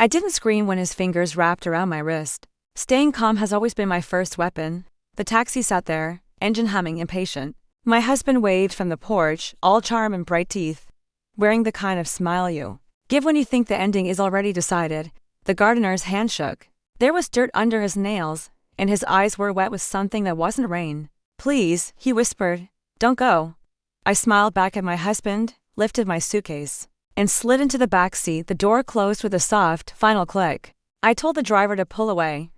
I didn't scream when his fingers wrapped around my wrist. Staying calm has always been my first weapon. The taxi sat there, engine humming, impatient. My husband waved from the porch, all charm and bright teeth, wearing the kind of smile you give when you think the ending is already decided. The gardener's hand shook. There was dirt under his nails, and his eyes were wet with something that wasn't rain. "Please," he whispered, "don't go." I smiled back at my husband, lifted my suitcase, and slid into the back seat. The door closed with a soft, final click. I told the driver to pull away.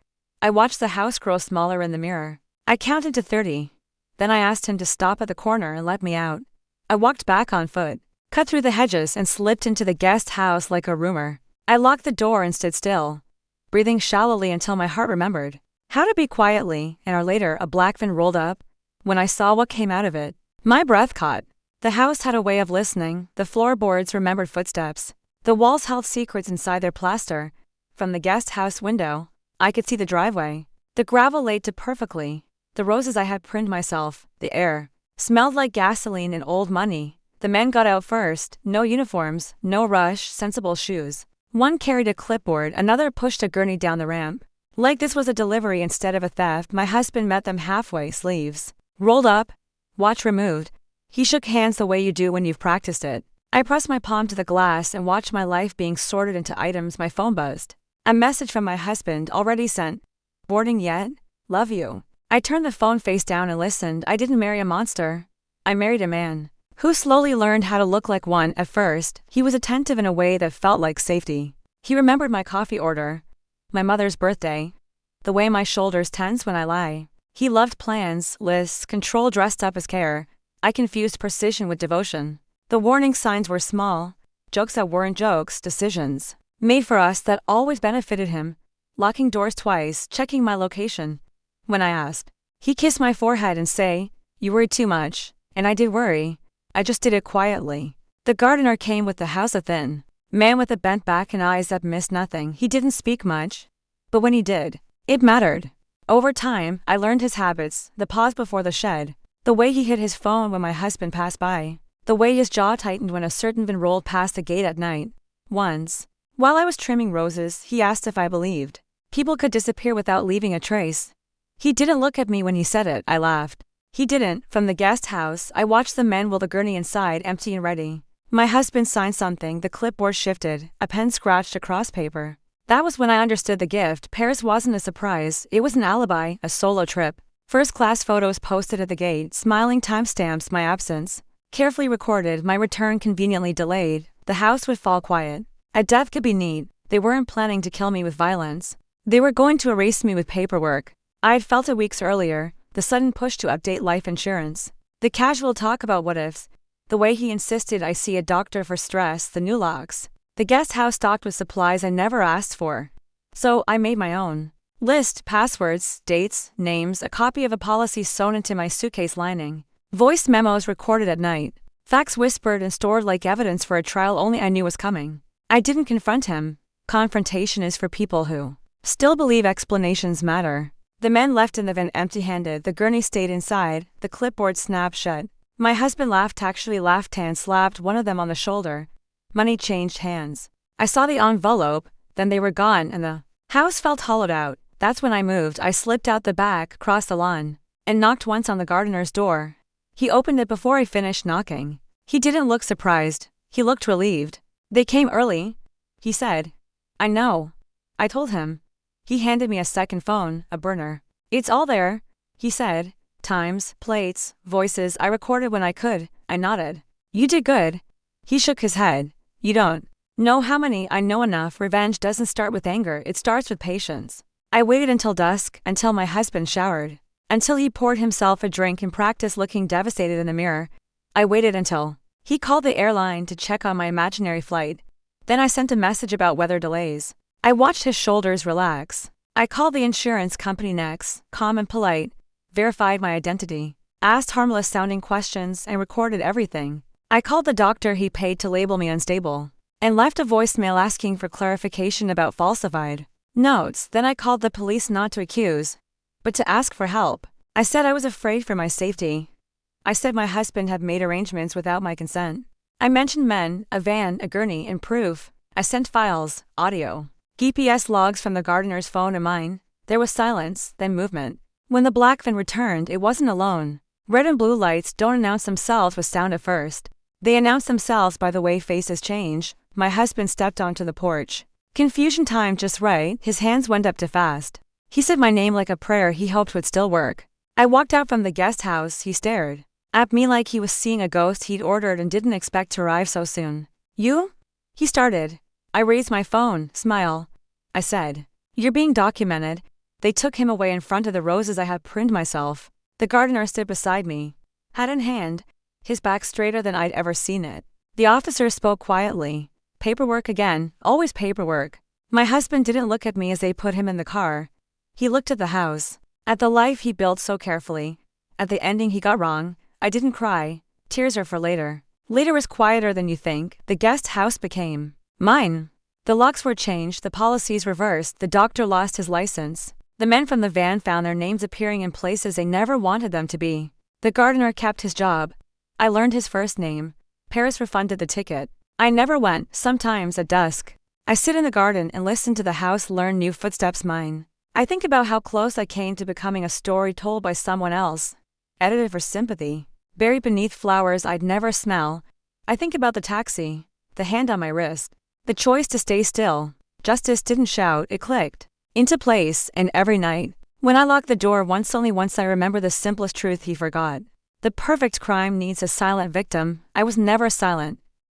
I watched the house grow smaller in the mirror. I counted to 30. Then I asked him to stop at the corner and let me out. I walked back on foot, cut through the hedges, and slipped into the guest house like a rumor. I locked the door and stood still, breathing shallowly until my heart remembered how to be quietly. An hour later, a black van rolled up. When I saw what came out of it, my breath caught. The house had a way of listening. The floorboards remembered footsteps. The walls held secrets inside their plaster. From the guest house window, I could see the driveway. The gravel laid to perfectly. The roses I had pruned myself. The air smelled like gasoline and old money. The men got out first. No uniforms, no rush, sensible shoes. One carried a clipboard, another pushed a gurney down the ramp. Like this was a delivery instead of a theft. My husband met them halfway, sleeves rolled up, watch removed. He shook hands the way you do when you've practiced it. I pressed my palm to the glass and watched my life being sorted into items. My phone buzzed. A message from my husband, already sent. "Boarding yet? Love you." I turned the phone face down and listened. I didn't marry a monster. I married a man who slowly learned how to look like one. At first, he was attentive in a way that felt like safety. He remembered my coffee order, my mother's birthday, the way my shoulders tense when I lie. He loved plans, lists, control dressed up as care. I confused precision with devotion. The warning signs were small, jokes that weren't jokes, decisions made for us that always benefited him. Locking doors twice, checking my location. When I asked, he kissed my forehead and say, "You worried too much." And I did worry. I just did it quietly. The gardener came with the house, a thin man with a bent back and eyes that missed nothing. He didn't speak much, but when he did, it mattered. Over time, I learned his habits, the pause before the shed, the way he hid his phone when my husband passed by, the way his jaw tightened when a certain van rolled past the gate at night. Once, while I was trimming roses, he asked if I believed people could disappear without leaving a trace. He didn't look at me when he said it. I laughed. He didn't. From the guest house, I watched the men wheel the gurney inside, empty and ready. My husband signed something. The clipboard shifted. A pen scratched across paper. That was when I understood the gift. Paris wasn't a surprise. It was an alibi, a solo trip. First-class photos posted at the gate, smiling timestamps my absence. Carefully recorded, my return conveniently delayed. The house would fall quiet. A death could be neat. They weren't planning to kill me with violence. They were going to erase me with paperwork. I had felt it weeks earlier, the sudden push to update life insurance. The casual talk about what-ifs. The way he insisted I see a doctor for stress, the new locks. The guest house stocked with supplies I never asked for. So I made my own list, passwords, dates, names, a copy of a policy sewn into my suitcase lining. Voice memos recorded at night. Facts whispered and stored like evidence for a trial only I knew was coming. I didn't confront him. Confrontation is for people who still believe explanations matter. The men left in the van empty-handed. The gurney stayed inside. The clipboard snapped shut. My husband laughed, actually laughed, and slapped one of them on the shoulder. Money changed hands. I saw the envelope, then they were gone and the house felt hollowed out. That's when I moved. I slipped out the back, crossed the lawn, and knocked once on the gardener's door. He opened it before I finished knocking. He didn't look surprised. He looked relieved. "They came early," he said. "I know." I told him. He handed me a second phone, a burner. "It's all there," he said. Times, plates, voices. I recorded when I could. I nodded. "You did good." He shook his head. "You don't know how many." "I know enough. Revenge doesn't start with anger, it starts with patience." I waited until dusk, until my husband showered, until he poured himself a drink and practiced looking devastated in the mirror. I waited until he called the airline to check on my imaginary flight. Then I sent a message about weather delays. I watched his shoulders relax. I called the insurance company next, calm and polite, verified my identity, asked harmless-sounding questions, and recorded everything. I called the doctor he paid to label me unstable, and left a voicemail asking for clarification about falsified notes. Then I called the police not to accuse, but to ask for help. I said I was afraid for my safety. I said my husband had made arrangements without my consent. I mentioned men, a van, a gurney, and proof. I sent files, audio, GPS logs from the gardener's phone and mine. There was silence, then movement. When the black van returned, it wasn't alone. Red and blue lights don't announce themselves with sound at first. They announce themselves by the way faces change. My husband stepped onto the porch. Confusion timed just right, his hands went up too fast. He said my name like a prayer he hoped would still work. I walked out from the guest house, he stared at me like he was seeing a ghost he'd ordered and didn't expect to arrive so soon. You? He started. I raised my phone, smile. I said, "You're being documented." They took him away in front of the roses I had pruned myself. The gardener stood beside me, hat in hand, his back straighter than I'd ever seen it. The officer spoke quietly. Paperwork again, always paperwork. My husband didn't look at me as they put him in the car. He looked at the house, at the life he built so carefully, at the ending he got wrong. I didn't cry. Tears are for later. Later is quieter than you think. The guest house became mine. The locks were changed, the policies reversed, the doctor lost his license. The men from the van found their names appearing in places they never wanted them to be. The gardener kept his job. I learned his first name. Paris refunded the ticket. I never went, sometimes at dusk. I sit in the garden and listen to the house learn new footsteps mine. I think about how close I came to becoming a story told by someone else. Edited for sympathy. Buried beneath flowers I'd never smell. I think about the taxi. The hand on my wrist. The choice to stay still. Justice didn't shout, it clicked into place, and every night, when I lock the door only once I remember the simplest truth he forgot. The perfect crime needs a silent victim. I was never silent.